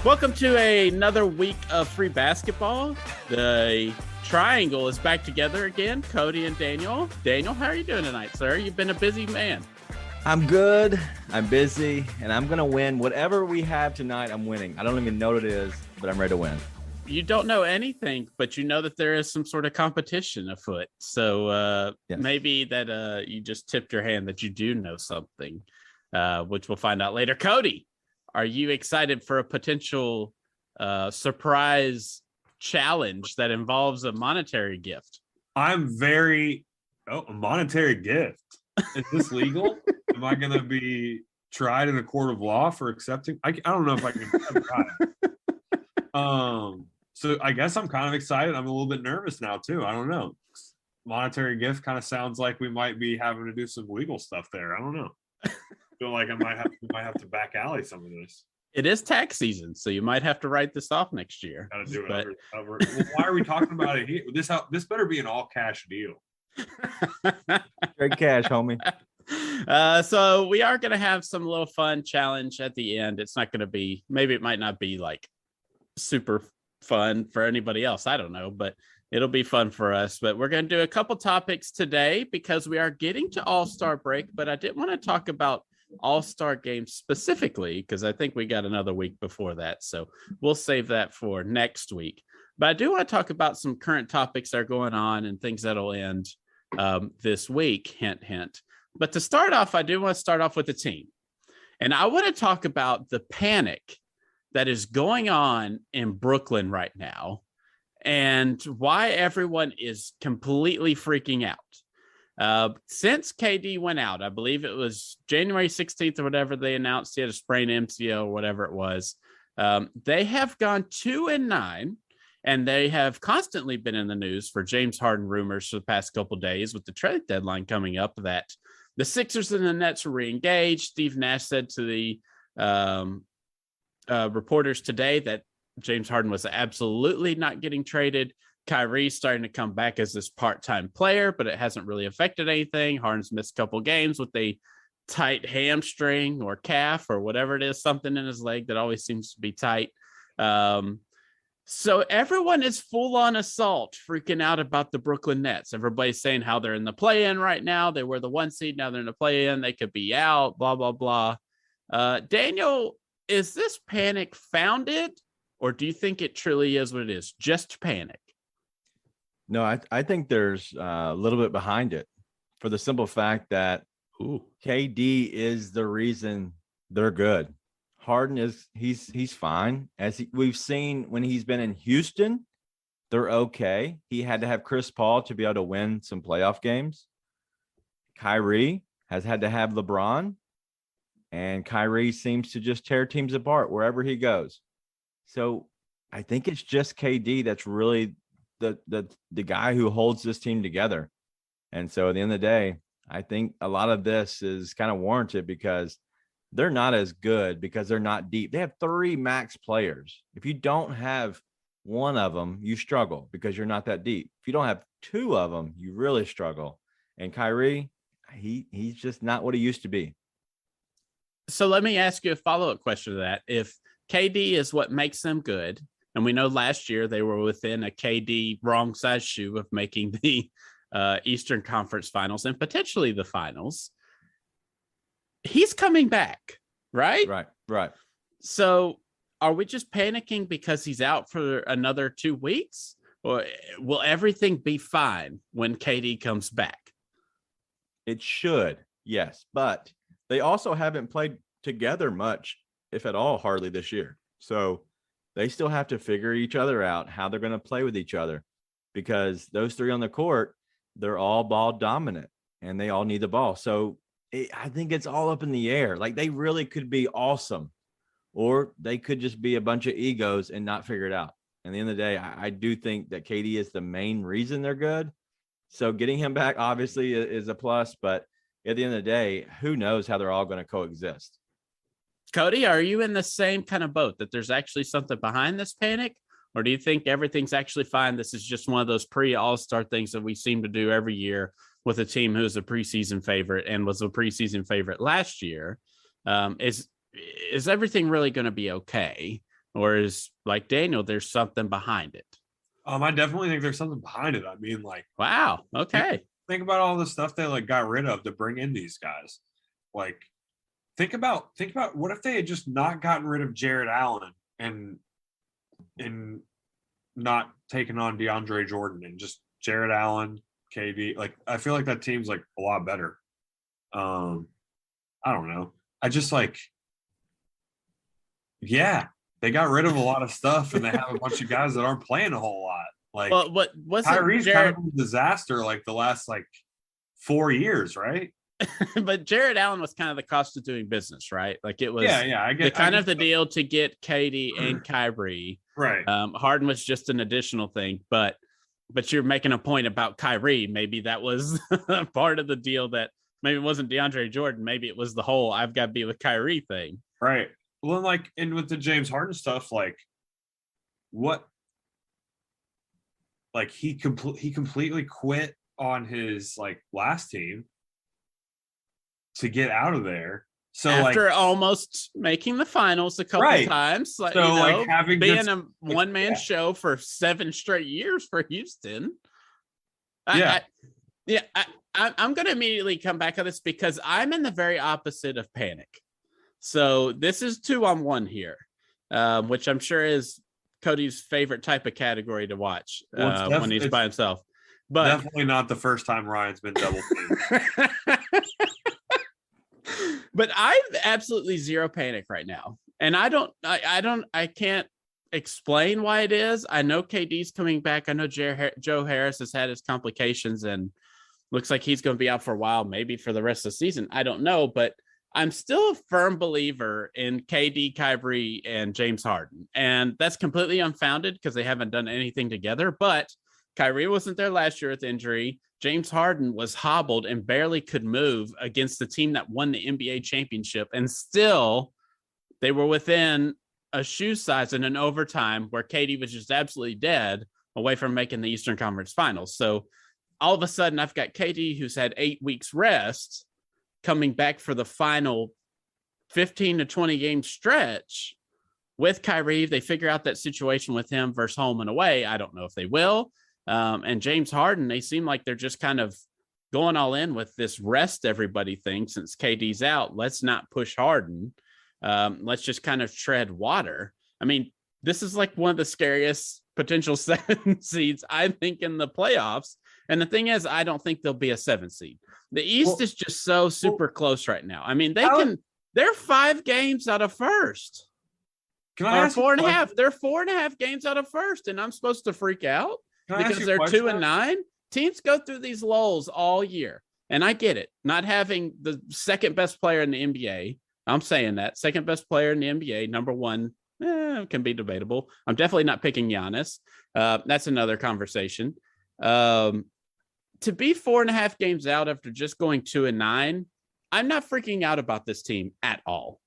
Welcome to another week of free basketball. The triangle is back together again. Cody and Daniel. Daniel, how are you doing tonight, sir? You've been a busy man. I'm good. I'm busy, and I'm going to win. Whatever we have tonight, I'm winning. I don't even know what it is, but I'm ready to win. You don't know anything, but you know that there is some sort of competition afoot. So yes. Maybe that you just tipped your hand that you do know something, which we'll find out later. Cody, are you excited for a potential surprise challenge that involves a monetary gift? I'm very a monetary gift. Is this legal? Am I going to be tried in a court of law for accepting? I don't know if I can try. So I guess I'm kind of excited. I'm a little bit nervous now too. I don't know. Monetary gift kind of sounds like we might be having to do some legal stuff there. I don't know. I feel like we might have to back alley some of this. It is tax season, so you might have to write this off next year. Gotta do it. Well, why are we talking about it here? This better be an all cash deal. Straight cash, homie. So we are going to have some little fun challenge at the end. It's not going to be, maybe it might not be like super fun for anybody else. I don't know, but it'll be fun for us. But we're going to do a couple topics today because we are getting to All-Star break, but I didn't want to talk about All-Star games specifically because I think we got another week before that. So we'll save that for next week. But I do want to talk about some current topics that are going on and things that'll end this week. Hint, hint. But to start off, I do want to start off with the team. And I want to talk about the panic that is going on in Brooklyn right now and why everyone is completely freaking out. Since KD went out, I believe it was January 16th or whatever, they announced he had a sprained MCL or whatever it was. They have gone 2-9, and they have constantly been in the news for James Harden rumors for the past couple of days with the trade deadline coming up that the Sixers and the Nets were re-engaged. Steve Nash said to the reporters today that James Harden was absolutely not getting traded. Kyrie's starting to come back as this part-time player, but it hasn't really affected anything. Harden's missed a couple games with a tight hamstring or calf or whatever it is, something in his leg that always seems to be tight. So everyone is full on assault, freaking out about the Brooklyn Nets. Everybody's saying how they're in the play-in right now. They were the 1 seed. Now they're in the play-in. They could be out, blah, blah, blah. Daniel, is this panic founded, or do you think it truly is what it is? Just panic? No, I think there's a little bit behind it for the simple fact that KD is the reason they're good. Harden he's fine. We've seen when he's been in Houston, they're okay. He had to have Chris Paul to be able to win some playoff games. Kyrie has had to have LeBron, and Kyrie seems to just tear teams apart wherever he goes. So I think it's just KD that's really the guy who holds this team together. And so at the end of the day, I think a lot of this is kind of warranted because they're not as good because they're not deep. They have 3 max players. If you don't have one of them, you struggle because you're not that deep. If you don't have 2 of them, you really struggle. And Kyrie, he's just not what he used to be. So let me ask you a follow-up question to that. If KD is what makes them good, and we know last year they were within a KD wrong size shoe of making the Eastern Conference Finals and potentially the finals, he's coming back, right? Right. So are we just panicking because he's out for another 2 weeks? Or will everything be fine when KD comes back? It should, yes. But they also haven't played together much, if at all, hardly this year. So they still have to figure each other out, how they're going to play with each other, because those 3 on the court, they're all ball dominant and they all need the ball. So I think it's all up in the air. Like they really could be awesome, or they could just be a bunch of egos and not figure it out. And at the end of the day, I do think that KD is the main reason they're good. So getting him back obviously is a plus, but at the end of the day, who knows how they're all going to coexist. Cody, are you in the same kind of boat that there's actually something behind this panic? Or do you think everything's actually fine? This is just one of those pre-All-Star things that we seem to do every year with a team who's a preseason favorite and was a preseason favorite last year. Is everything really going to be okay? or is like Daniel, there's something behind it? I definitely think there's something behind it. I mean, like, Wow. Okay. think about all the stuff they like got rid of to bring in these guys. Like, think about what if they had just not gotten rid of Jared Allen and not taken on DeAndre Jordan and just Jared Allen, KD. Like, I feel like that team's like a lot better. I don't know. I just like, yeah, they got rid of a lot of stuff and they have a bunch of guys that aren't playing a whole lot. Like, Well, what was Kyrie's Jared? kind of a disaster like the last like 4 years, right? But Jared Allen was kind of the cost of doing business, right? Like it was Yeah, I get the deal to get Katie and Kyrie. Right. Harden was just an additional thing, but you're making a point about Kyrie. Maybe that was part of the deal, that maybe it wasn't DeAndre Jordan. Maybe it was the whole I've got to be with Kyrie thing. Right. Well, like, and with the James Harden stuff, like, what? Like, he completely quit on his like last team to get out of there. So after like, almost making the finals a couple times, like, so like having being a one-man show for 7 straight years for Houston. I'm going to immediately come back on this because I'm in the very opposite of panic. So this is 2-on-1 here, which I'm sure is Cody's favorite type of category to watch when he's by himself. But definitely not the first time Ryan's been double teamed. But I have absolutely zero panic right now. And I can't explain why it is. I know KD's coming back. I know Joe Harris has had his complications and looks like he's going to be out for a while, maybe for the rest of the season. I don't know, but I'm still a firm believer in KD, Kyrie, and James Harden. And that's completely unfounded because they haven't done anything together. But Kyrie wasn't there last year with injury. James Harden was hobbled and barely could move against the team that won the NBA championship. And still, they were within a shoe size in an overtime where KD was just absolutely dead away from making the Eastern Conference Finals. So all of a sudden, I've got KD, who's had 8 weeks rest, coming back for the final 15 to 20 game stretch with Kyrie. They figure out that situation with him versus home and away. I don't know if they will. And James Harden, they seem like they're just kind of going all in with this rest everybody thing. Since KD's out, let's not push Harden. Let's just kind of tread water. I mean, this is like one of the scariest potential 7 seeds, I think, in the playoffs. And the thing is, I don't think there'll be a 7 seed. The East is just so super close right now. I mean, they're 5 games out of first. Can I ask 4.5? They're 4.5 games out of first, and I'm supposed to freak out because they're 2-9. Teams go through these lulls all year, and I get it. Not having the second best player in the NBA, I'm saying that second best player in the NBA, number one, can be debatable. I'm definitely not picking Giannis. That's another conversation. To be 4.5 games out after just going 2-9, I'm not freaking out about this team at all.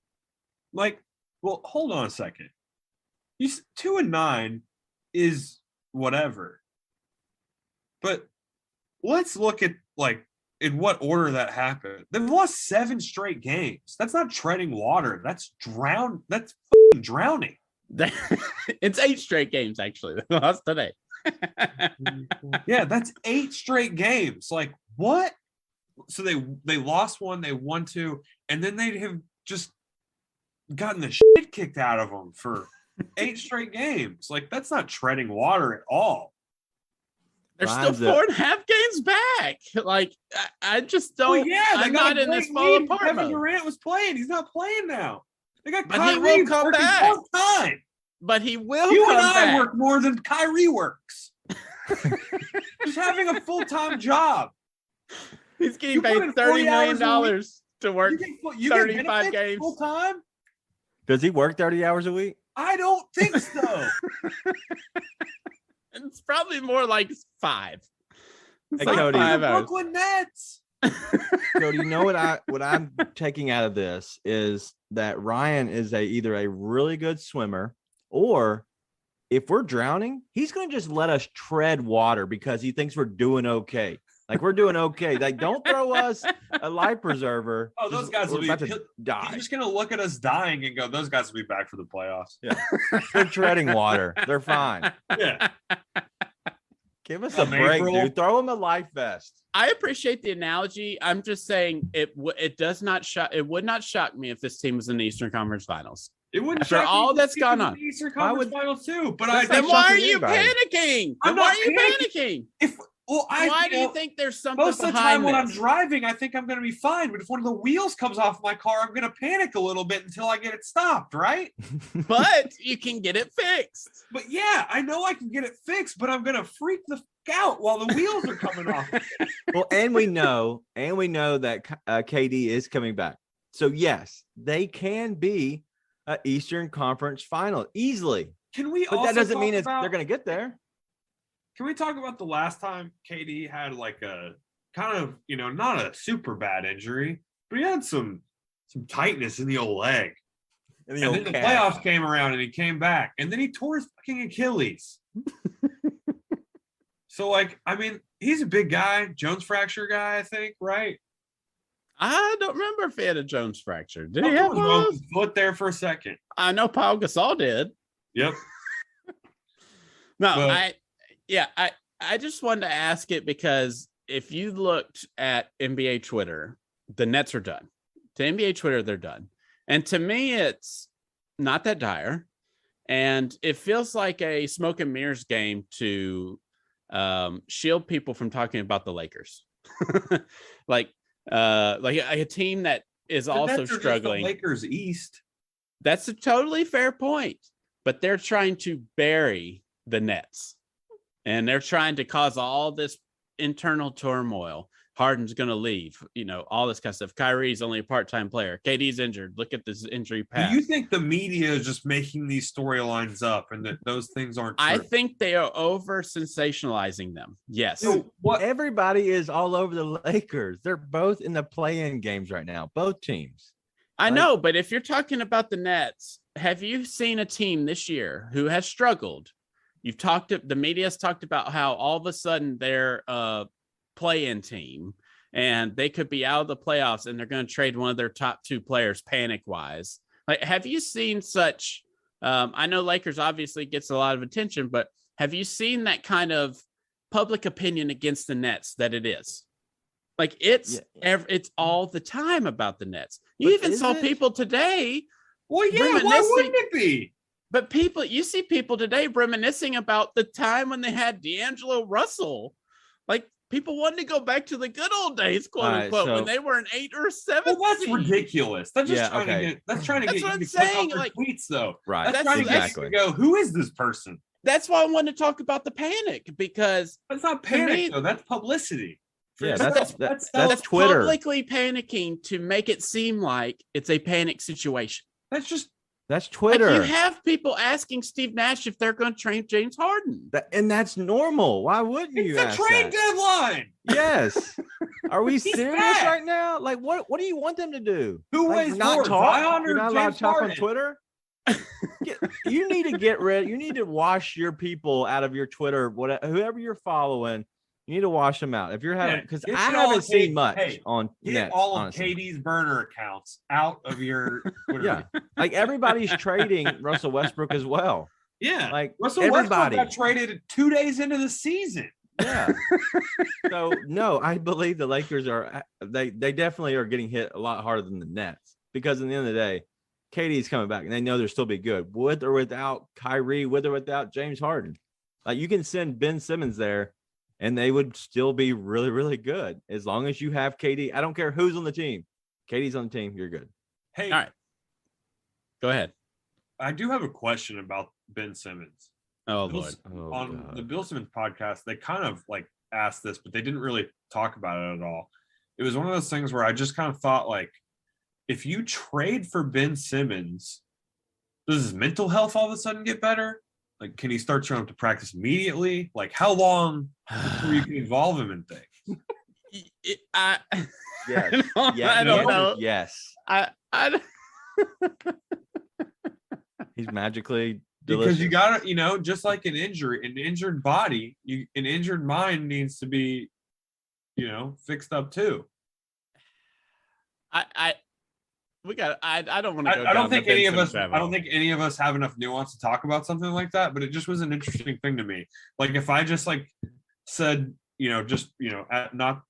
Like, well, hold on a second. 2-9 is whatever. But let's look at like in what order that happened. They've lost 7 straight games. That's not treading water. That's That's drowning. It's 8 straight games actually. They lost today. Yeah, that's 8 straight games. Like, what? So they lost 1, they won 2, and then they have just gotten the shit kicked out of them for 8 straight games. Like, that's not treading water at all. They're still 4.5 games back. Like, I just don't. Well, yeah, I'm not in this fall apart Kevin mode. Durant was playing. He's not playing now. They got But Kyrie he will come back. full time. But he will You come and I back. work more than Kyrie works. Just having a full-time job. He's getting paid $30 million to work you 35 games. Full time? Does he work 30 hours a week? I don't think so. It's probably more like 5. It's Hey, like Cody. 5 hours. Brooklyn Nets. So you know what I'm taking out of this is that Ryan is either a really good swimmer, or if we're drowning, he's going to just let us tread water because he thinks we're doing okay. Like we're doing okay. Like don't throw us a life preserver. Oh, those guys will be about to die. He's just gonna look at us dying and go, "Those guys will be back for the playoffs." Yeah, they're treading water. They're fine. Yeah. Give us a break, dude. Throw them a life vest. I appreciate the analogy. I'm just saying it would not shock me if this team was in the Eastern Conference Finals. It wouldn't after all that's gone on. The Eastern Conference Finals too. But then why are you panicking? Why are you panicking? Why do you think there's something most of the time when I'm driving, I think I'm going to be fine. But if one of the wheels comes off my car, I'm going to panic a little bit until I get it stopped, right? But you can get it fixed. But yeah, I know I can get it fixed, but I'm going to freak the out while the wheels are coming off. Well, and we know that KD is coming back. So yes, they can be an Eastern Conference Final easily. Can we? But that doesn't mean they're going to get there. Can we talk about the last time KD had like a kind of, not a super bad injury, but he had some tightness in the old leg. And then the playoffs came around and he came back and then he tore his fucking Achilles. So he's a big guy, Jones fracture guy, I think, right? I don't remember if he had a Jones fracture. Did he have his foot there for a second? I know Paul Gasol did. Yep. I just wanted to ask it because if you looked at NBA Twitter, the Nets are done. To NBA Twitter, they're done. And to me, it's not that dire. And it feels like a smoke and mirrors game to shield people from talking about the Lakers. like a team that is also struggling. The Lakers East. That's a totally fair point. But they're trying to bury the Nets. And they're trying to cause all this internal turmoil. Harden's going to leave, all this kind of stuff. Kyrie's only a part-time player. KD's injured. Look at this injury path. Do you think the media is just making these storylines up and that those things aren't true? I think they are over-sensationalizing them. Yes. So everybody is all over the Lakers. They're both in the play-in games right now, both teams. I know, but if you're talking about the Nets, have you seen a team this year who has struggled? The media's talked about how all of a sudden they're play-in team and they could be out of the playoffs and they're going to trade one of their top two players panic wise. Like, have you seen such, I know Lakers obviously gets a lot of attention, but have you seen that kind of public opinion against the Nets that it is? Like it's all the time about the Nets. You even saw people today. Well, yeah, why wouldn't it be? But you see people today reminiscing about the time when they had D'Angelo Russell. Like, people wanted to go back to the good old days, quote unquote, when they were an 8 or 7. Well, that's ridiculous. That's just trying to get. That's trying to get you to click on their tweets, though. Right. That's trying to get you to go. Who is this person? That's why I wanted to talk about the panic, because that's not panic, though. That's publicity. Yeah, that's Twitter publicly panicking to make it seem like it's a panic situation. That's Twitter. Like, you have people asking Steve Nash if they're going to trade James Harden. And that's normal. Why wouldn't you ask that? It's a trade deadline. Yes. Are we serious right now? Like, what do you want them to do? Who weighs more, Zion or You're not allowed to talk on Twitter? You need to get rid. You need to wash your people out of your Twitter. Whoever you're following, you need to wash them out. If you're having, because I haven't seen much on Nets, all of KD's burner accounts out of your Twitter. Yeah, like everybody's trading Russell Westbrook as well. Yeah, like Russell Westbrook got traded 2 days into the season. Yeah. So no, I believe the Lakers are. They definitely are getting hit a lot harder than the Nets, because at the end of the day, KD's coming back and they know they'll still be good with or without Kyrie, with or without James Harden. Like, you can send Ben Simmons there and they would still be really, really good as long as you have KD. I don't care who's on the team. KD's on the team, you're good. Hey, all right. Go ahead. I do have a question about Ben Simmons. Oh, Lord. On the Bill Simmons podcast, they kind of like asked this, but they didn't really talk about it at all. It was one of those things where I just kind of thought, like, if you trade for Ben Simmons, does his mental health all of a sudden get better? Like, can he start showing up to practice immediately? Like, how long before you can involve him in things? Yes. I don't know. Yes. I He's magically delicious. Because you got to, just like an injury, an injured body, an injured mind needs to be, fixed up too. I don't want to go I don't down think the any Ben of us. Simmons rabbit I don't hole. think any of us have enough nuance to talk about something like that. But it just was an interesting thing to me. Like if I just said, not,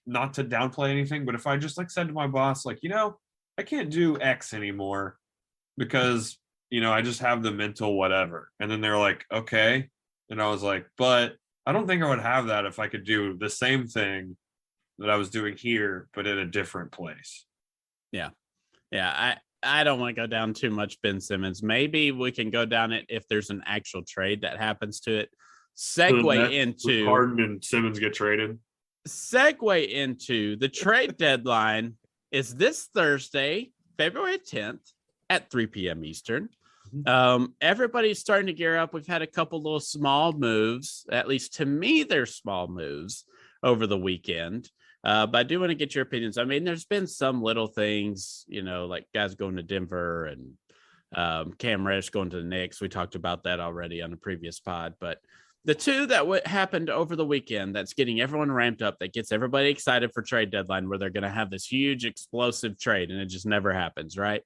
not to downplay anything, but if I just said to my boss, I can't do X anymore because I just have the mental whatever, and then they're like, okay, and I was like, but I don't think I would have that if I could do the same thing that I was doing here, but in a different place. Yeah. I don't want to go down too much Ben Simmons. Maybe we can go down it if there's an actual trade that happens to it. Segue into Harden and Simmons get traded. Segue into the trade deadline is this Thursday, February 10th at 3 p.m. Eastern. Everybody's starting to gear up. We've had a couple little small moves. At least to me, they're small moves over the weekend. But I do want to get your opinions. I mean, there's been some little things, like guys going to Denver and Cam Reddish going to the Knicks. We talked about that already on the previous pod. But the two that happened over the weekend that's getting everyone ramped up, that gets everybody excited for trade deadline, where they're going to have this huge explosive trade, and it just never happens, right?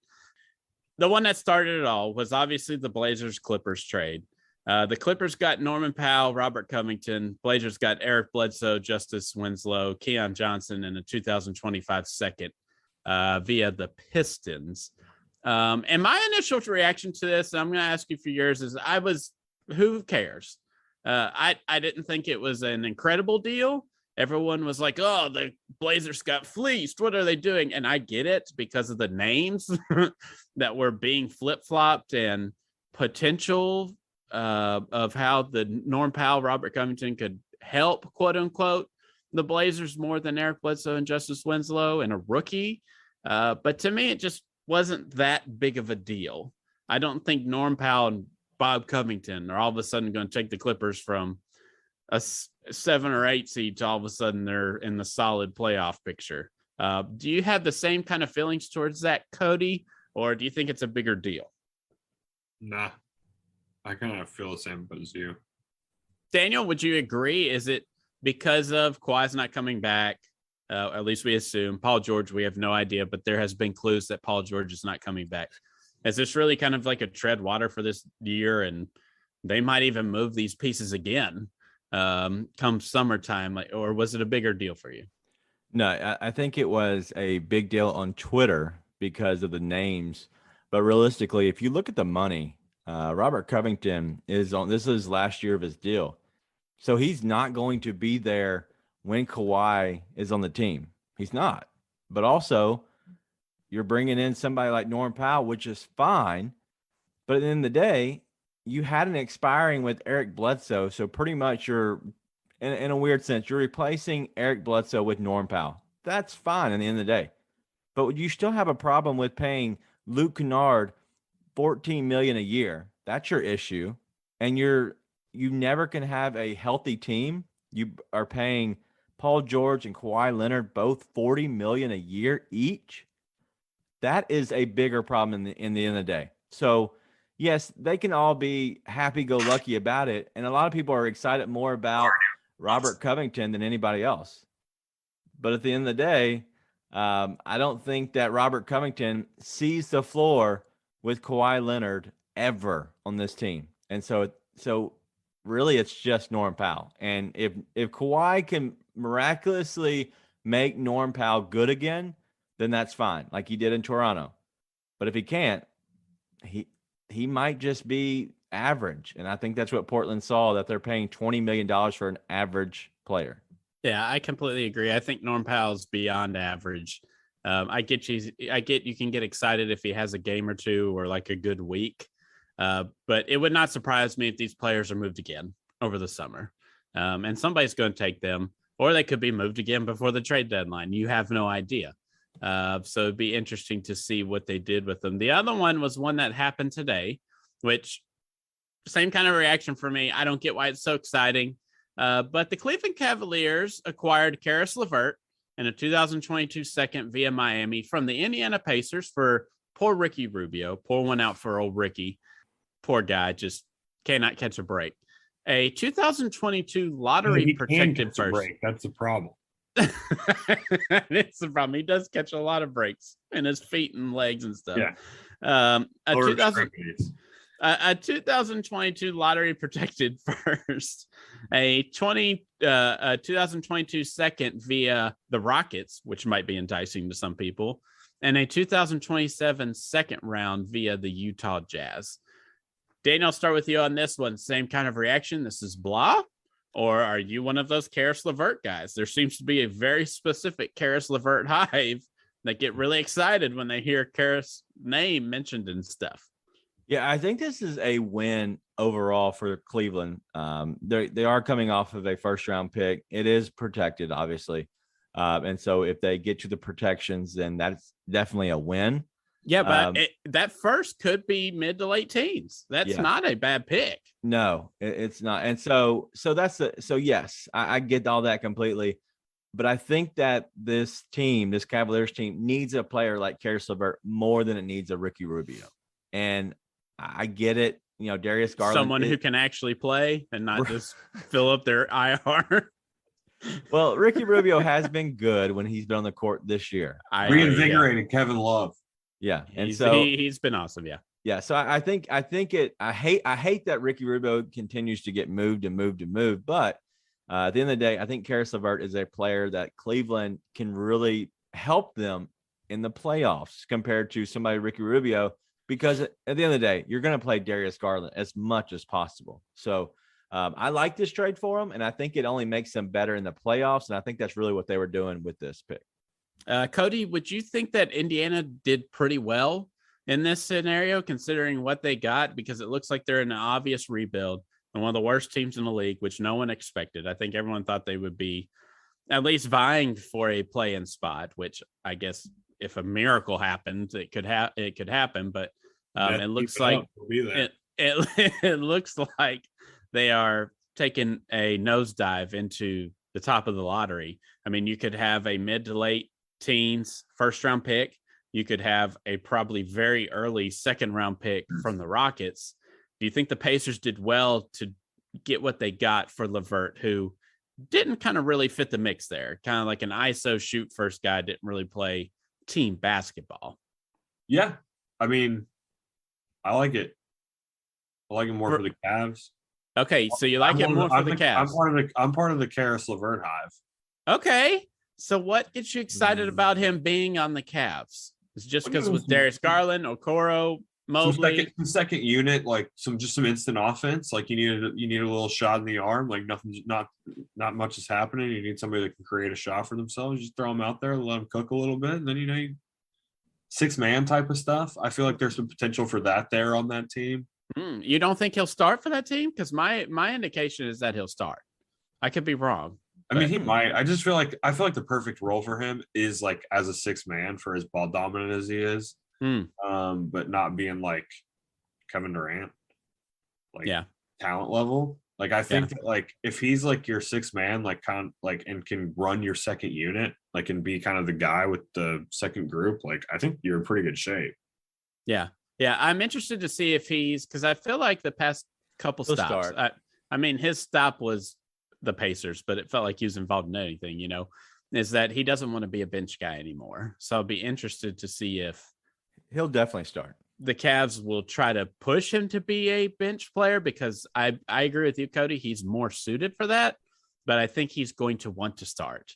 The one that started it all was obviously the Blazers-Clippers trade. The Clippers got Norman Powell, Robert Covington. Blazers got Eric Bledsoe, Justice Winslow, Keon Johnson, and a 2025 second via the Pistons. And my initial reaction to this, and I'm going to ask you for yours, is who cares? I didn't think it was an incredible deal. Everyone was like, oh, the Blazers got fleeced. What are they doing? And I get it because of the names that were being flip-flopped and potential of how the Norm Powell, Robert Covington could help, quote unquote, the Blazers more than Eric Bledsoe and Justice Winslow and a rookie. But to me, it just wasn't that big of a deal. I don't think Norm Powell and Bob Covington are all of a sudden going to take the Clippers from a 7 or 8 seed to all of a sudden they're in the solid playoff picture. Do you have the same kind of feelings towards that, Cody, or do you think it's a bigger deal? Nah, I kind of feel the same as you. Daniel, would you agree? Is it because of Kawhi's not coming back? At least we assume. Paul George, we have no idea, but there has been clues that Paul George is not coming back. Is this really kind of like a tread water for this year, and they might even move these pieces again come summertime, or was it a bigger deal for you? No, I think it was a big deal on Twitter because of the names. But realistically, if you look at the money, Robert Covington this is last year of his deal. So he's not going to be there when Kawhi is on the team. He's not. But also, you're bringing in somebody like Norm Powell, which is fine. But at the end of the day, you had an expiring with Eric Bledsoe. So pretty much you're, in a weird sense, you're replacing Eric Bledsoe with Norm Powell. That's fine at the end of the day. But you still have a problem with paying Luke Kennard $14 million a year. That's your issue. And you never can have a healthy team. You are paying Paul George and Kawhi Leonard both $40 million a year each. That is a bigger problem in the end of the day. So yes, they can all be happy-go-lucky about it, and a lot of people are excited more about Robert Covington than anybody else. But at the end of the day, I don't think that Robert Covington sees the floor with Kawhi Leonard ever on this team. And so really it's just Norm Powell. And if Kawhi can miraculously make Norm Powell good again, then that's fine, like he did in Toronto. But if he can't, he might just be average. And I think that's what Portland saw, that they're paying $20 million for an average player. Yeah, I completely agree. I think Norm Powell's beyond average. I get you can get excited if he has a game or two or like a good week. But it would not surprise me if these players are moved again over the summer. And somebody's going to take them, or they could be moved again before the trade deadline. You have no idea. So it'd be interesting to see what they did with them. The other one was one that happened today, which same kind of reaction for me. I don't get why it's so exciting. But the Cleveland Cavaliers acquired Karis LeVert and a 2022 second via Miami from the Indiana Pacers for poor Ricky Rubio. Pour one out for old Ricky. Poor guy, just cannot catch a break. A 2022 He lottery can protected catch a first. break. That's the problem. It's the problem. He does catch a lot of breaks in his feet and legs and stuff. Yeah. A Lower 2000, extremities. a 2022 lottery protected first, a 2022 second via the Rockets, which might be enticing to some people, and a 2027 second round via the Utah Jazz. Daniel, I'll start with you on this one. Same kind of reaction. This is blah, or are you one of those Karis LeVert guys? There seems to be a very specific Karis LeVert hive that get really excited when they hear Karis' name mentioned and stuff. Yeah, I think this is a win overall for Cleveland. They are coming off of a first round pick. It is protected, obviously. And so if they get to the protections, then that's definitely a win. Yeah, but that first could be mid to late teens. That's not a bad pick. No, it's not. And so yes, I get all that completely. But I think that this Cavaliers team needs a player like Karis LeVert more than it needs a Ricky Rubio. And I get it. Darius Garland. Someone who can actually play and not just fill up their IR. Well, Ricky Rubio has been good when he's been on the court this year. Reinvigorated Kevin Love. Yeah. And he's been awesome. Yeah. Yeah. So I think I hate that Ricky Rubio continues to get moved. But at the end of the day, I think Karis LeVert is a player that Cleveland can really help them in the playoffs compared to somebody Ricky Rubio, because at the end of the day, you're going to play Darius Garland as much as possible. So I like this trade for them, and I think it only makes them better in the playoffs. And I think that's really what they were doing with this pick. Cody, would you think that Indiana did pretty well in this scenario, considering what they got? Because it looks like they're in an obvious rebuild and one of the worst teams in the league, which no one expected. I think everyone thought they would be at least vying for a play-in spot, which I guess if a miracle happened, it could happen. But it looks like it looks like they are taking a nosedive into the top of the lottery. I mean, you could have a mid to late teens first round pick. You could have a probably very early second round pick from the Rockets. Do you think the Pacers did well to get what they got for LeVert, who didn't kind of really fit the mix there? Kind of like an ISO shoot first guy, didn't really play team basketball. Yeah. I mean, I like it. I like it more for the Cavs. Okay, so you like it more for the Cavs. I'm part of the Karis LeVert hive. Okay. So what gets you excited about him being on the Cavs? It's just because with Darius Garland, Okoro, Mobley, second unit, like some instant offense. Like you need a little shot in the arm. Like not much is happening. You need somebody that can create a shot for themselves. Just throw them out there, let them cook a little bit, and then 6-man type of stuff. I feel like there's some potential for that there on that team. You don't think he'll start for that team? Because my indication is that he'll start. I could be wrong. I mean, he might. I feel like the perfect role for him is like as a 6-man for as ball dominant as he is, but not being like Kevin Durant, talent level. Like I think that, like if he's like your 6-man, like kind of like and can run your second unit, like and be kind of the guy with the second group, like I think you're in pretty good shape. Yeah. Yeah, I'm interested to see if because I feel like the past couple stops. I mean, his stop was the Pacers, but it felt like he was involved in anything, is that he doesn't want to be a bench guy anymore. So I'll be interested to see if he'll definitely start. The Cavs will try to push him to be a bench player, because I agree with you, Cody. He's more suited for that, but I think he's going to want to start.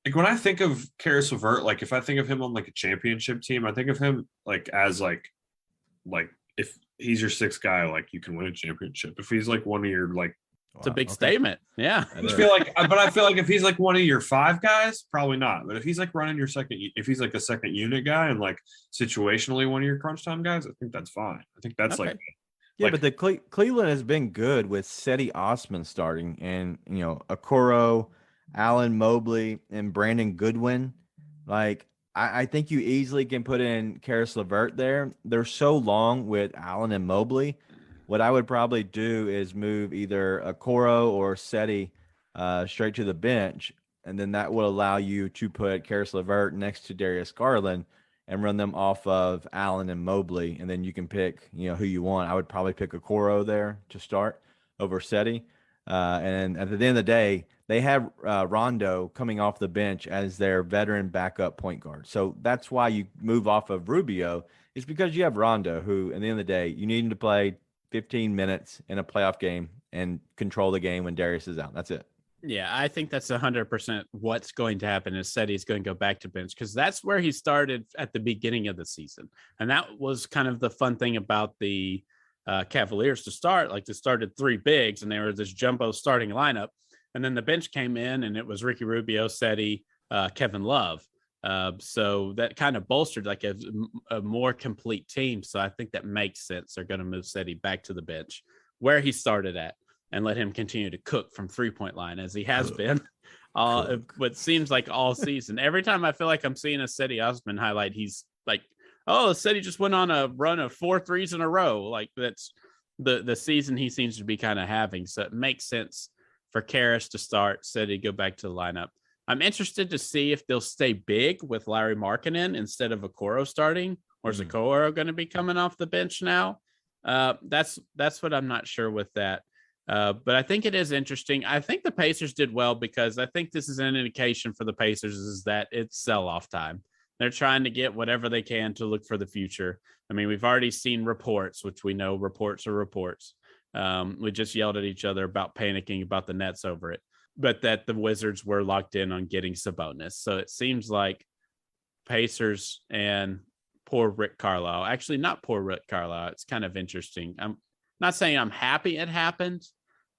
Like when I think of Karis LeVert, like if I think of him on like a championship team, I think of him like as like if he's your 6th guy, like you can win a championship. If he's like one of your like, it's a big statement. Yeah. I feel like if he's like one of your 5 guys, probably not. But if he's like running your if he's like a second unit guy and like situationally one of your crunch time guys, I think that's fine. I think that's but the Cleveland has been good with Cedi Osman starting, and Okoro, Allen Mobley, and Brandon Goodwin. Like I think you easily can put in Karis LeVert there. They're so long with Allen and Mobley. What I would probably do is move either Okoro or Cedi straight to the bench, and then that will allow you to put Karis LeVert next to Darius Garland and run them off of Allen and Mobley, and then you can pick who you want. I would probably pick Okoro there to start over Cedi. And at the end of the day, they have Rondo coming off the bench as their veteran backup point guard. So that's why you move off of Rubio. It's because you have Rondo, who, at the end of the day, you need him to play 15 minutes in a playoff game and control the game when Darius is out. That's it. Yeah, I think that's 100% what's going to happen. Is said he's going to go back to bench because that's where he started at the beginning of the season. And that was kind of the fun thing about the Cavaliers to start. Like they started 3 bigs and they were this jumbo starting lineup. And then the bench came in and it was Ricky Rubio, Seti, Kevin Love. So that kind of bolstered like a more complete team. So I think that makes sense. They're going to move Seti back to the bench where he started at and let him continue to cook from 3-point line as he has been what seems like all season. Every time I feel like I'm seeing a Seti Osman highlight, he's like, oh, Seti just went on a run of 4 threes in a row. Like that's the season he seems to be kind of having. So it makes sense for Karras to start, Seti go back to the lineup. I'm interested to see if they'll stay big with Larry Markkinen instead of Okoro starting, or is Okoro going to be coming off the bench now? That's what I'm not sure with that. But I think it is interesting. I think the Pacers did well because I think this is an indication for the Pacers is that it's sell-off time. They're trying to get whatever they can to look for the future. I mean, we've already seen reports, which we know reports are reports. We just yelled at each other about panicking about the Nets over it, but that the Wizards were locked in on getting Sabonis. So it seems like Pacers and poor Rick Carlisle, actually not poor Rick Carlisle. It's kind of interesting. I'm not saying I'm happy it happened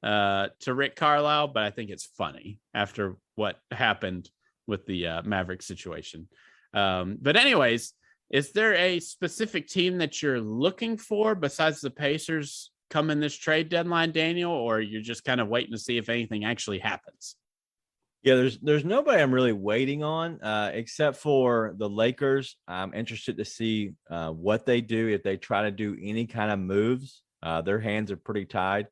to Rick Carlisle, but I think it's funny after what happened with the Maverick situation. But anyways, is there a specific team that you're looking for besides the Pacers come in this trade deadline, Daniel, or you're just kind of waiting to see if anything actually happens? Yeah, there's nobody I'm really waiting on except for the Lakers. I'm interested to see what they do if they try to do any kind of moves. Their hands are pretty tied,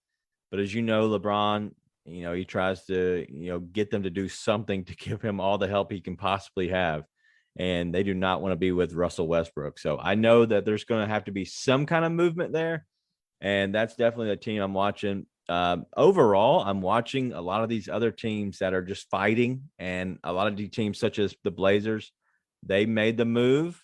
but as you know, LeBron, he tries to, get them to do something to give him all the help he can possibly have. And they do not want to be with Russell Westbrook. So I know that there's going to have to be some kind of movement there. And that's definitely a team I'm watching. Overall, I'm watching a lot of these other teams that are just fighting. And a lot of the teams such as the Blazers, they made the move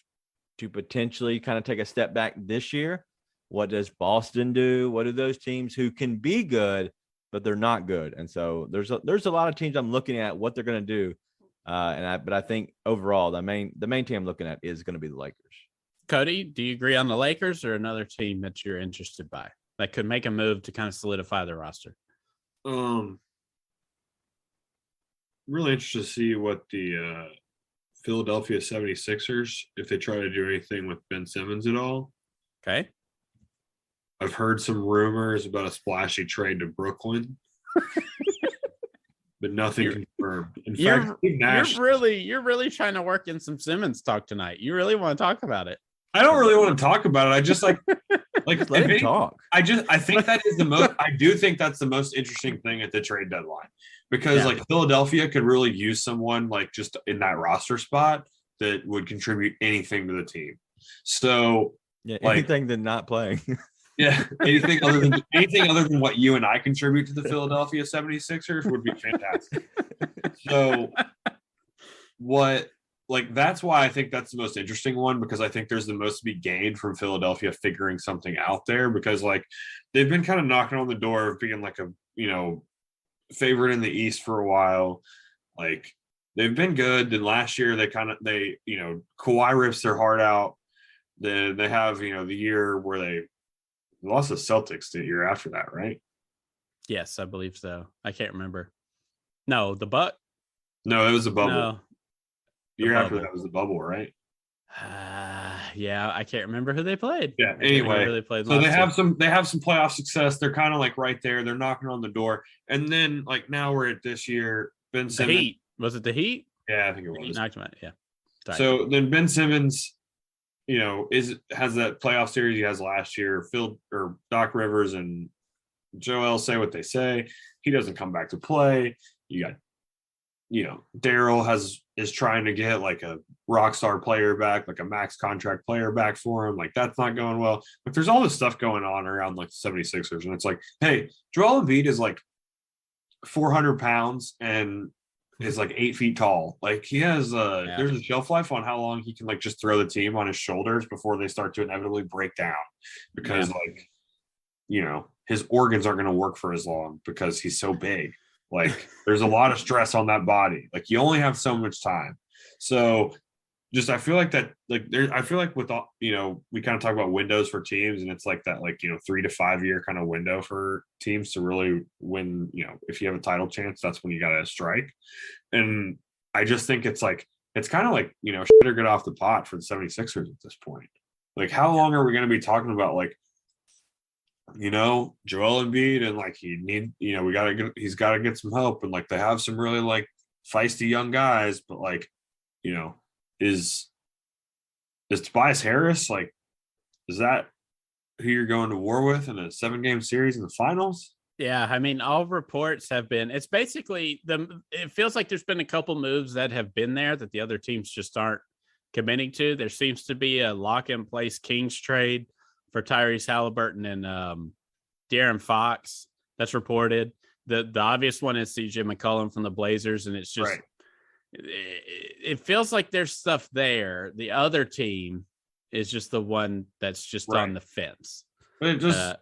to potentially kind of take a step back this year. What does Boston do? What do those teams who can be good, but they're not good? And so there's a lot of teams I'm looking at what they're going to do. But I think overall the main team I'm looking at is going to be the Lakers. Cody, do you agree on the Lakers or another team that you're interested by that could make a move to kind of solidify their roster? Really interested to see what the Philadelphia 76ers, if they try to do anything with Ben Simmons at all. Okay. I've heard some rumors about a splashy trade to Brooklyn. But nothing confirmed. In fact, you're really trying to work in some Simmons talk tonight. You really want to talk about it? I don't really want to talk about it. I just like let him talk. I think that is the most. I do think that's the most interesting thing at the trade deadline because like Philadelphia could really use someone like just in that roster spot that would contribute anything to the team. So anything than not playing. Yeah, anything other than what you and I contribute to the Philadelphia 76ers would be fantastic. So that's why I think that's the most interesting one, because I think there's the most to be gained from Philadelphia figuring something out there, because like they've been kind of knocking on the door of being like a, favorite in the East for a while. Like they've been good. Then last year Kawhi rips their heart out. Then they have, the year where they lost the Celtics the year after that, right? Yes, I believe so. I can't remember. No, the Buck. No, it was a bubble. No, the year after that was the bubble, right? Yeah, I can't remember who they played. Yeah. Anyway, who they played so they have some playoff success. They're kind of like right there. They're knocking on the door, and then like now we're at this year. Ben Simmons. The Heat. Was it the Heat? Yeah, I think it was. Heat knocked him out. Yeah. Sorry. So then Ben Simmons, has that playoff series he has last year. Doc Rivers and Joel say what they say. He doesn't come back to play. You got, Daryl is trying to get like a rock star player back, like a max contract player back for him. Like that's not going well. But there's all this stuff going on around like the 76ers. And it's like, hey, Joel Embiid is like 400 pounds and is like 8 feet tall. Like he has there's a shelf life on how long he can like just throw the team on his shoulders before they start to inevitably break down, because like, you know, his organs aren't going to work for as long because he's so big. Like there's a lot of stress on that body. Like you only have so much time. So just I feel like that, like there, I feel like with all, you know, we kind of talk about windows for teams, and it's like that, like, you know, 3 to 5 year kind of window for teams to really win. You know, if you have a title chance, that's when you got to strike. And I just think it's like, it's kind of like, you know, shit or get off the pot for the 76ers at this point. Like, how long are we going to be talking about, like, you know, Joel Embiid and like he's got to get some help, and like they have some really like feisty young guys, but like, you know, is Tobias Harris, like, is that who you're going to war with in a 7-game series in the finals? Yeah, I mean, all reports have been, it's basically it feels like there's been a couple moves that have been there that the other teams just aren't committing to. There seems to be a lock in place Kings trade for Tyrese Halliburton and De'Aaron Fox that's reported. The obvious one is CJ McCollum from the Blazers, and it's just it feels like there's stuff there. The other team is just the one that's just on the fence. But it just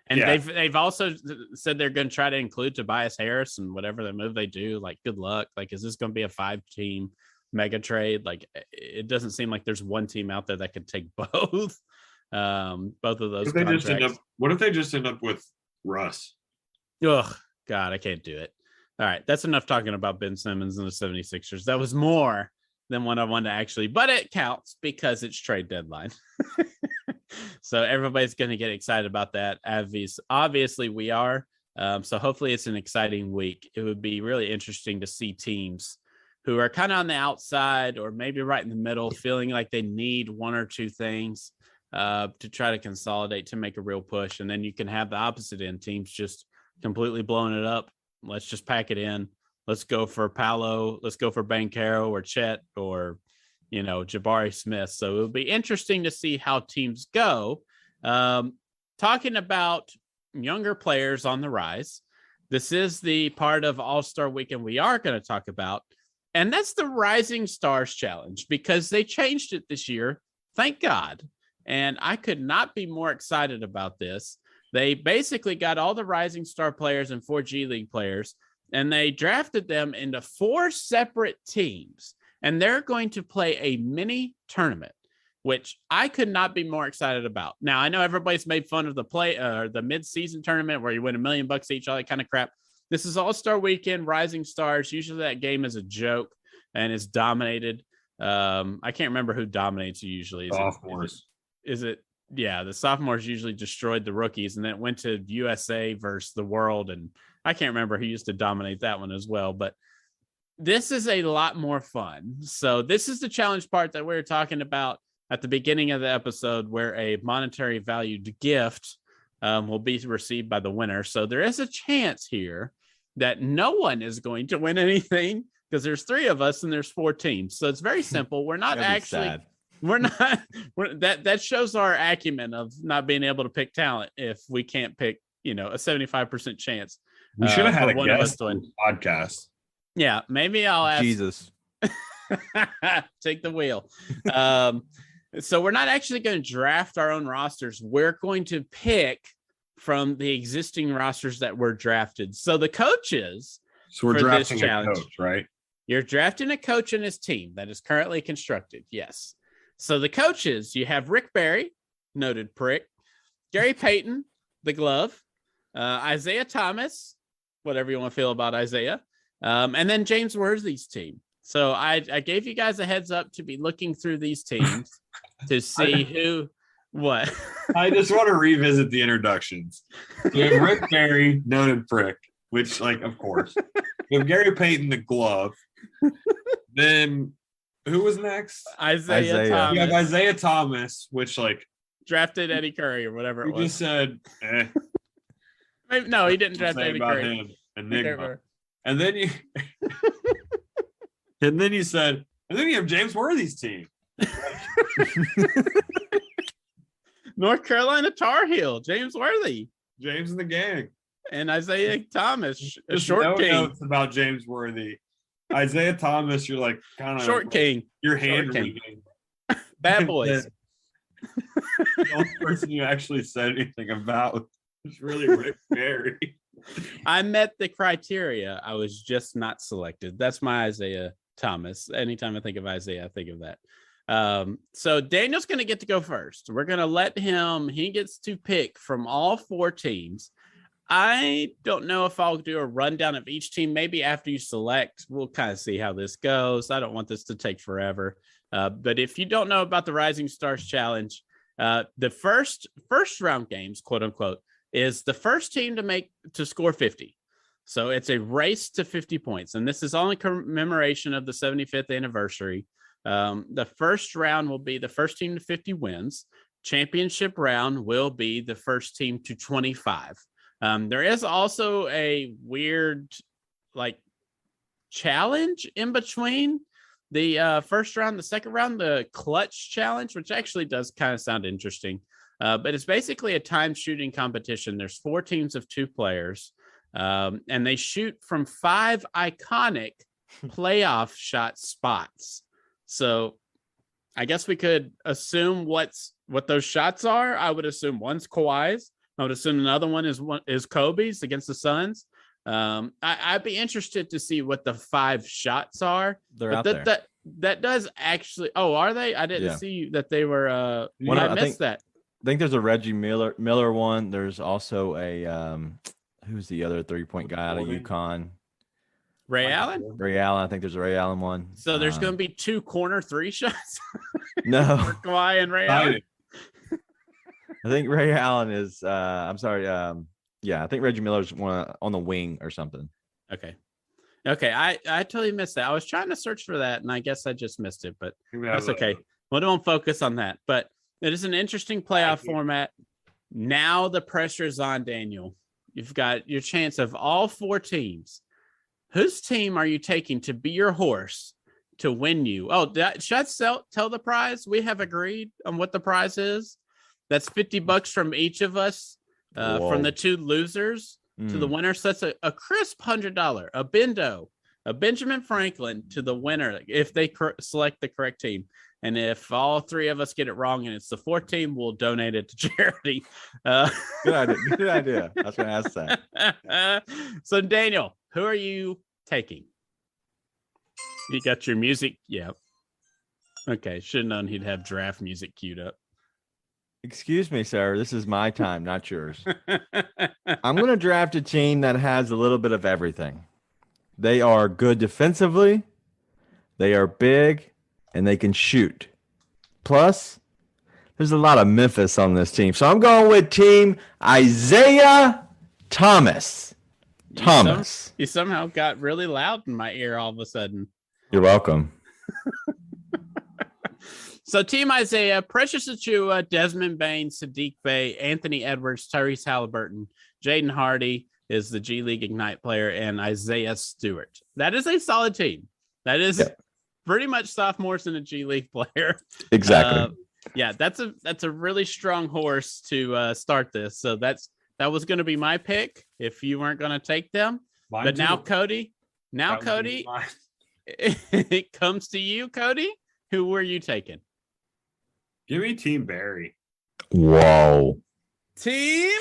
and they've also said they're going to try to include Tobias Harris and whatever the move they do. Like, good luck. Like, is this going to be a 5-team mega trade? Like, it doesn't seem like there's one team out there that could take both. Both of those contracts. What if they just end up with Russ? Oh, God, I can't do it. All right, that's enough talking about Ben Simmons and the 76ers. That was more than what I wanted to actually, but it counts because it's trade deadline. So everybody's going to get excited about that. Obviously, we are. So hopefully it's an exciting week. It would be really interesting to see teams who are kind of on the outside or maybe right in the middle, feeling like they need one or two things to try to consolidate to make a real push. And then you can have the opposite end, teams just completely blowing it up. Let's just pack it in. Let's go for Paolo. Let's go for Banchero or Chet or, you know, Jabari Smith. So it'll be interesting to see how teams go. Talking about younger players on the rise, this is the part of All-Star Weekend we are going to talk about, and that's the Rising Stars Challenge, because they changed it this year. Thank God. And I could not be more excited about this. They basically got all the Rising Star players and 4 G League players, and they drafted them into 4 separate teams. And they're going to play a mini tournament, which I could not be more excited about. Now, I know everybody's made fun of the mid-season tournament where you win $1 million each, all that kind of crap. This is All-Star Weekend, Rising Stars. Usually that game is a joke and is dominated. I can't remember who dominates usually. Sophomores. Is it? Yeah, the sophomores usually destroyed the rookies, and then it went to USA versus the world, and I can't remember who used to dominate that one as well. But this is a lot more fun. So this is the challenge part that we were talking about at the beginning of the episode, where a monetary valued gift will be received by the winner. So there is a chance here that no one is going to win anything, because there's 3 of us and there's 4 teams. So it's very simple. We're not actually... that shows our acumen of not being able to pick talent if we can't pick, you know, a 75% chance. We should have had a guest on the podcast. Yeah, maybe I'll ask Jesus. Take the wheel. So we're not actually going to draft our own rosters. We're going to pick from the existing rosters that were drafted. So the coaches. So we're drafting a coach, right? You're drafting a coach and his team that is currently constructed. Yes. So the coaches, you have Rick Barry, noted prick, Gary Payton, the glove, Isaiah Thomas, whatever you want to feel about Isaiah, and then James Worthy's team. So I gave you guys a heads up to be looking through these teams to see what. I just want to revisit the introductions. We have Rick Barry, noted prick, which, like, of course. We have Gary Payton, the glove. Then... who was next? Isaiah Thomas. You have Isaiah Thomas, which, like, drafted Eddie Curry or whatever it was. You just said, Maybe, no, he didn't draft Eddie Curry. Him, enigma. And then you, and then you said, and then you have James Worthy's team. North Carolina Tar Heel, James Worthy. James and the gang. and Isaiah Thomas, a Just short no king. notes about James Worthy. Isaiah Thomas, you're like kind of Short king. Your Short hand king. wringing. Bad boys. The only person you actually said anything about is really Rick Barry. I met the criteria. I was just not selected. That's my Isaiah Thomas. Anytime I think of Isaiah, I think of that. So Daniel's going to get to go first. We're going to let him, he gets to pick from all 4 teams. I don't know if I'll do a rundown of each team. Maybe after you select, we'll kind of see how this goes. I don't want this to take forever. But if you don't know about the Rising Stars Challenge, the first round games, quote unquote, is the first team to score 50. So it's a race to 50 points. And this is only commemoration of the 75th anniversary. The first round will be the first team to 50 wins. Championship round will be the first team to 25. There is also a weird challenge in between the first round, the second round, the clutch challenge, which actually does kind of sound interesting. But it's basically a time shooting competition. There's 4 teams of 2 players, and they shoot from 5 iconic playoff shot spots. So I guess we could assume what those shots are. I would assume one's Kawhi's. I would assume another one is Kobe's against the Suns. I'd be interested to see what the 5 shots are. They're out there. That does actually. Oh, are they? I didn't see that they were. I missed that. I think there's a Reggie Miller one. There's also a who's the other 3-point guy out of UConn? Ray Allen. I think there's a Ray Allen one. So there's going to be 2 corner 3 shots. No, for Kawhi and Ray Allen. I think Ray Allen is. I'm sorry. Yeah, I think Reggie Miller's one on the wing or something. Okay. I totally missed that. I was trying to search for that, and I guess I just missed it. But that's okay. We don't focus on that. But it is an interesting playoff format. Now the pressure is on, Daniel. You've got your chance of all 4 teams. Whose team are you taking to be your horse to win you? Oh, should I tell the prize? We have agreed on what the prize is. That's $50 from each of us, from the 2 losers to the winner. So that's a crisp $100, a Bendo, a Benjamin Franklin to the winner if they select the correct team. And if all 3 of us get it wrong and it's the 4th team, we'll donate it to charity. Good idea. Good idea. I was going to ask that. So, Daniel, who are you taking? You got your music? Yeah. Okay. Should have known he'd have draft music queued up. Excuse me, sir. This is my time, not yours. I'm going to draft a team that has a little bit of everything. They are good defensively. They are big. And they can shoot. Plus, there's a lot of Memphis on this team. So I'm going with team Isaiah Thomas. You somehow got really loud in my ear all of a sudden. You're welcome. So team Isaiah, Precious Achiuwa, Desmond Bain, Sadiq Bey, Anthony Edwards, Tyrese Halliburton, Jaden Hardy is the G League Ignite player, and Isaiah Stewart. That is a solid team. That is... Yeah. Pretty much sophomores in a G League player. Exactly. Yeah, that's a really strong horse to start this. So that was going to be my pick if you weren't going to take them. Mine but too. Now Cody, it comes to you, Cody. Who were you taking? Give me Team Barry. Whoa. Team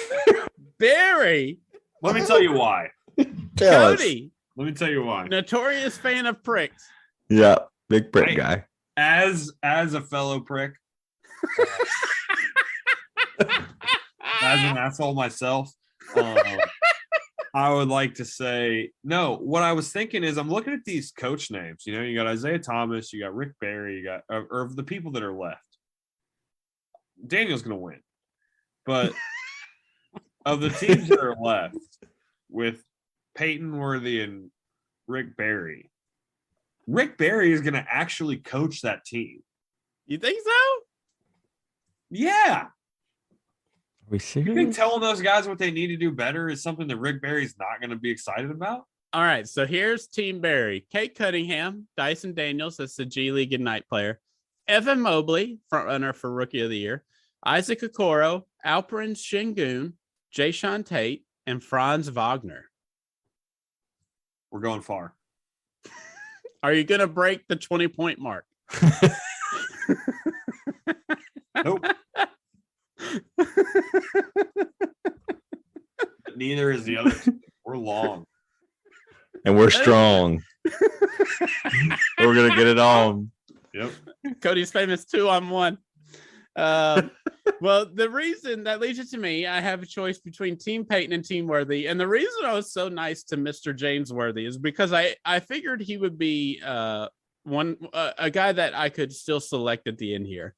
Barry. Let me tell you why. Cody. Let me tell you why. Notorious fan of pricks. Yeah. Big prick guy. As a fellow prick, as an asshole myself, I would like to say no. What I was thinking is I'm looking at these coach names. You know, you got Isaiah Thomas, you got Rick Barry, you got or of the people that are left. Daniel's gonna win, but of the teams that are left with Peyton Worthy and Rick Barry is going to actually coach that team. You think so? Yeah. Are we serious? You think telling those guys what they need to do better is something that Rick Barry's not going to be excited about? All right. So here's Team Barry. Kate Cunningham, Dyson Daniels, that's the G League Ignite player. Evan Mobley, front runner for Rookie of the Year. Isaac Okoro, Alperen Sengun, Jayshawn Tate, and Franz Wagner. We're going far. Are you going to break the 20-point mark? Nope. Neither is the other two. We're long. And we're strong. We're going to get it on. Yep. Cody's famous 2-on-1. Well, the reason that leads it to me, I have a choice between Team Peyton and Team Worthy. And the reason I was so nice to Mr. James Worthy is because I figured he would be a guy that I could still select at the end here.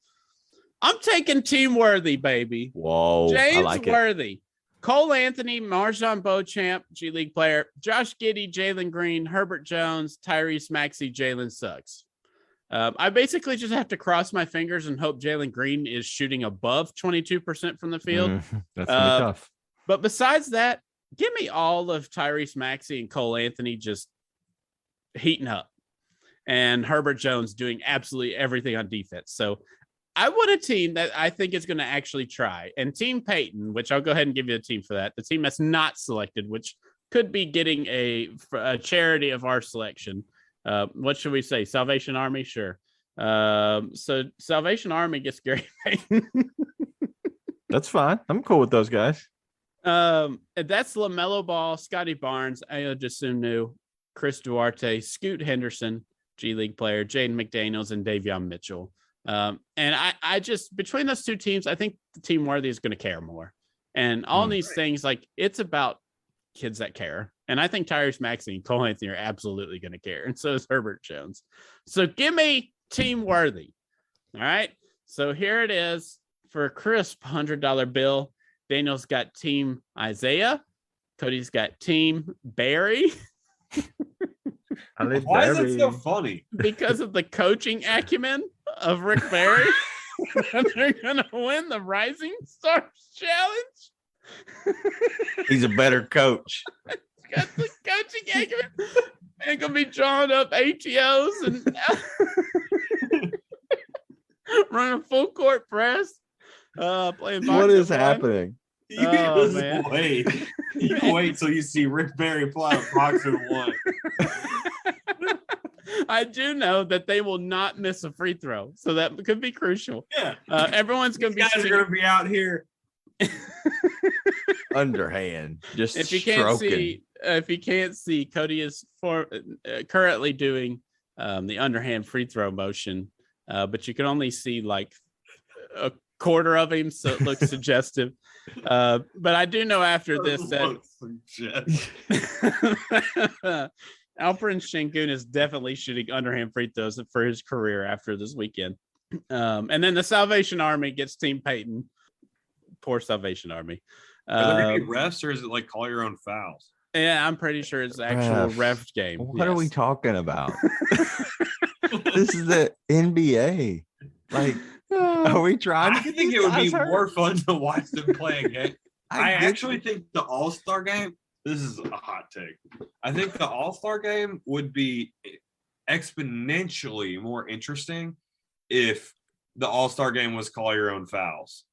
I'm taking Team Worthy, baby. Whoa. James I like Worthy. It. Cole Anthony, Marjon Beauchamp, G League player, Josh Giddey, Jalen Green, Herbert Jones, Tyrese Maxey, Jalen Suggs. I basically just have to cross my fingers and hope Jalen Green is shooting above 22% from the field. That's gonna be tough. But besides that, give me all of Tyrese Maxey and Cole Anthony just heating up, and Herbert Jones doing absolutely everything on defense. So I want a team that I think is going to actually try. And Team Peyton, which I'll go ahead and give you a team for that. The team that's not selected, which could be getting a charity of our selection. What should we say? Salvation Army? Sure. So Salvation Army gets Gary Payton. That's fine. I'm cool with those guys. That's LaMelo Ball, Scotty Barnes, Ayo Dosunmu, Chris Duarte, Scoot Henderson, G League player, Jaden McDaniels, and Davion Mitchell. And I just, between those two teams, I think the Team Worthy is going to care more. And all these things, like, it's about kids that care. And I think Tyrese Maxey and Cole Anthony are absolutely going to care. And so is Herbert Jones. So give me Team Worthy. All right. So here it is for a crisp $100 bill. Daniel's got Team Isaiah. Cody's got Team Barry. Why is it so funny? Because of the coaching acumen of Rick Barry. They're going to win the Rising Stars Challenge. He's a better coach. Got the coaching acumen. Ain't gonna be drawing up ATOs and running full court press. Playing what is happening? You just wait. You wait till you see Rick Barry play a boxer one. I do know that they will not miss a free throw, so that could be crucial. Yeah, everyone's gonna These guys are gonna be out here. Underhand, just if you stroking. can't see, Cody is currently doing the underhand free throw motion, but you can only see like a quarter of him, so it looks suggestive. But I do know after this that Alperen Sengun is definitely shooting underhand free throws for his career after this weekend. And then the Salvation Army gets Team Peyton. Poor Salvation Army. Are there gonna be refs, or is it like call your own fouls? Yeah, I'm pretty sure it's actual ref game. What are we talking about? This is the NBA. Like, are we trying? I think it would be more fun to watch them play a game. I actually think the All-Star game, this is a hot take. I think the All-Star game would be exponentially more interesting if the All-Star game was call your own fouls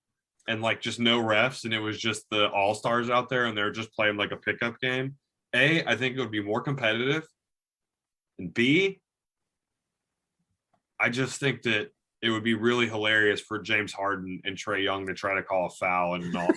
and like just no refs, and it was just the All-Stars out there and they're just playing like a pickup game. A, I think it would be more competitive. And B, I just think that it would be really hilarious for James Harden and Trae Young to try to call a foul and all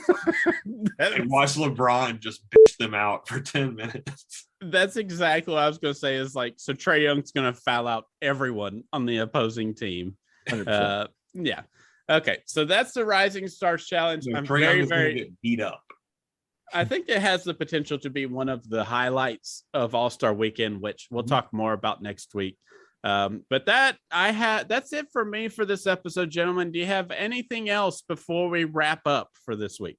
and watch LeBron just bitch them out for 10 minutes. That's exactly what I was going to say, is like, so Trae Young's going to foul out everyone on the opposing team. 100%. Yeah. Okay. So that's the Rising Stars Challenge. So I'm Trae Young very get beat up. I think it has the potential to be one of the highlights of All-Star Weekend, which we'll talk more about next week. But that's it for me for this episode, gentlemen. Do you have anything else before we wrap up for this week?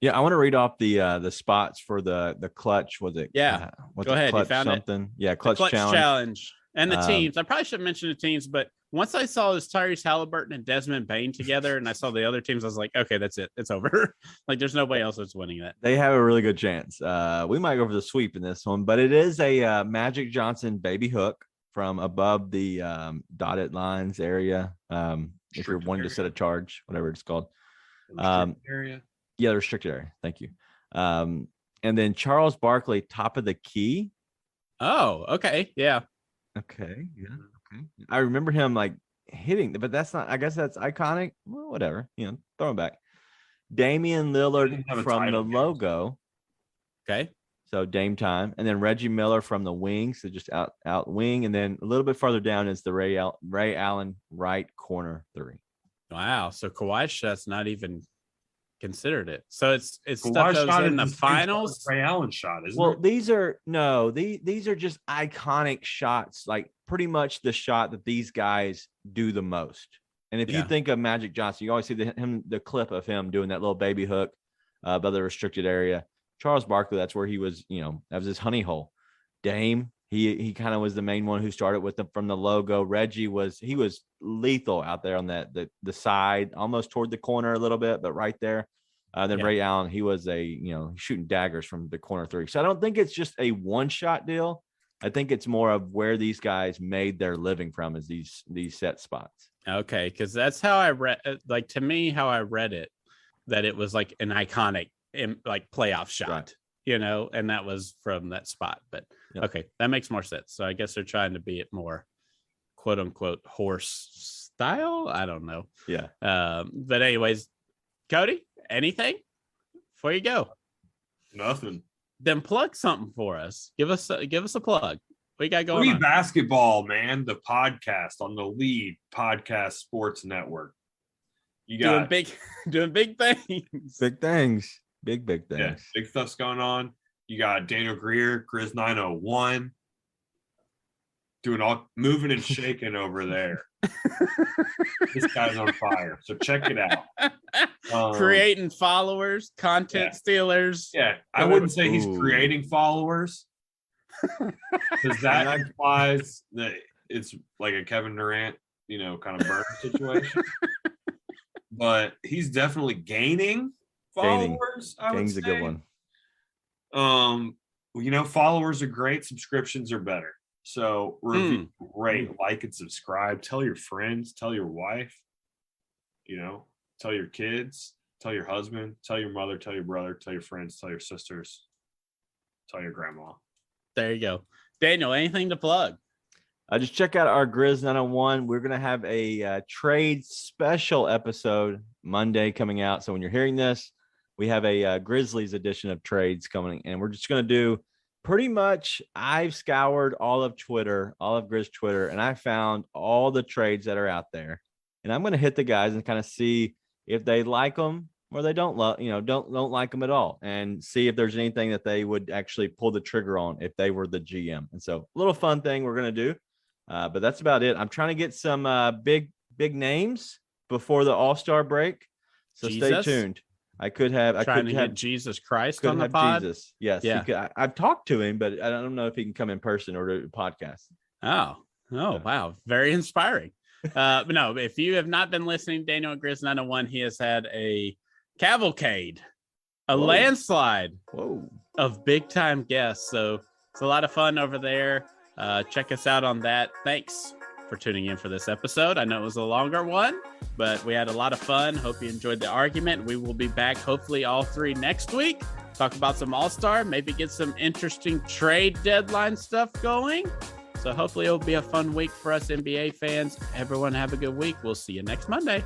Yeah, I want to read off the spots for the clutch. Was it? Yeah. Go ahead. Clutch you found something. it. Yeah, clutch challenge. And the teams. I probably should mention the teams, but once I saw this Tyrese Halliburton and Desmond Bane together, and I saw the other teams, I was like, okay, that's it. It's over. Like, there's nobody else that's winning that. They have a really good chance. We might go for the sweep in this one, but it is a Magic Johnson baby hook from above the dotted lines area. If you're wanting to set a charge, whatever it's called. Area. Yeah, the restricted area. Thank you. And then Charles Barkley, top of the key. Oh, okay. Yeah. Okay. Yeah. Okay. I remember him like hitting, but that's not, I guess that's iconic. Well, whatever. Throw him back. Damian Lillard from the logo. Okay. So Dame time. And then Reggie Miller from the wing. So just out wing. And then a little bit farther down is the Ray Allen right corner 3. Wow. So Kawhi's shot's not even considered it. So it's Kawhi's stuff that was in the same finals. Ray Allen shot, isn't Well, it? these are just iconic shots, like pretty much the shot that these guys do the most. And if you think of Magic Johnson, you always see the clip of him doing that little baby hook by the restricted area. Charles Barkley, that's where he was, that was his honey hole. Dame, he kind of was the main one who started with them from the logo. Reggie was lethal out there on the side, almost toward the corner a little bit, but right there. Then Ray Allen, he was shooting daggers from the corner 3. So I don't think it's just a one shot deal. I think it's more of where these guys made their living from is these set spots. Okay, because that's how I read. Like to me, how I read it, that it was like an iconic like playoff shot, right. And that was from that spot. But okay, that makes more sense. So I guess they're trying to be it more, quote unquote, horse style. I don't know. Yeah. But anyways, Cody, anything before you go? Nothing. Then plug something for us. Give us a plug. What you got going on? Basketball, man. The podcast on the Lead Podcast Sports Network. You got doing big things. Big things. Big things. Yeah, big stuff's going on. You got Daniel Greer, Grizz 901, doing all moving and shaking over there. This guy's on fire. So check it out. Creating followers, content stealers. Yeah, I wouldn't say he's creating followers because that implies that it's like a Kevin Durant, kind of burn situation. But he's definitely gaining followers. Gaining's a good one. Followers are great. Subscriptions are better. So rate, like, and subscribe. Tell your friends. Tell your wife. Tell your kids. Tell your husband. Tell your mother. Tell your brother. Tell your friends. Tell your sisters. Tell your grandma. There you go. Daniel, anything to plug? Just check out our Grizz 901. We're going to have a trade special episode Monday coming out. So when you're hearing this, we have a Grizzlies edition of trades coming, and we're just going to do pretty much. I've scoured all of Grizz Twitter, and I found all the trades that are out there. And I'm going to hit the guys and kind of see if they like them or they don't like them at all, and see if there's anything that they would actually pull the trigger on if they were the GM. And so a little fun thing we're going to do. But that's about it. I'm trying to get some big names before the All-Star break. So stay tuned. I could have Jesus Christ on the pod. Jesus. Yes. Yeah. I've talked to him, but I don't know if he can come in person or do a podcast. Oh, wow. Very inspiring. But no, if you have not been listening, Daniel Grizz 901, he has had a cavalcade, landslide of big time guests. So it's a lot of fun over there. Check us out on that. Thanks for tuning in for this episode. I know it was a longer one, but we had a lot of fun. Hope you enjoyed the argument. We will be back, hopefully all 3 next week. Talk about some All-Star, maybe get some interesting trade deadline stuff going. So hopefully it'll be a fun week for us NBA fans. Everyone have a good week. We'll see you next Monday.